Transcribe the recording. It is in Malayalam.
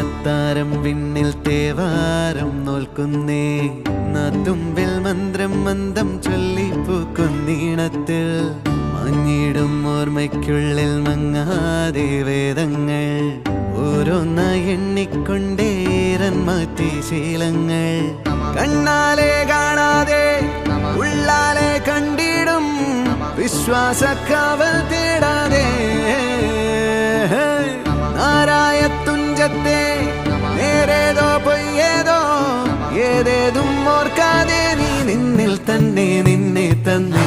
അത്താരം വിണ്ണിൽ തേവാരം നോൽക്കുന്നേ നാത്തുമ്പിൽ മന്ത്രം മന്ദം ചൊല്ലിപ്പൂക്കുന്നീണത്തിൽ മഞ്ഞിടും ഓർമ്മയ്ക്കുള്ളിൽ മങ്ങാതെ വേദങ്ങൾ ഓരോന്നായി എണ്ണിക്കൊണ്ടേരൻ മാറ്റി ശീലങ്ങൾ കണ്ണാലെ കാണാതെ ഉള്ളാലെ കണ്ടിടും വിശ്വാസക്കാവൽ തേടാതെ നാരായ തുഞ്ചത്തെ നേരേതോ പൊയ്യേതോ ഏതേതും ഓർക്കാതെ നീ നിന്നിൽ തന്നെ നിന്നെ തന്നെ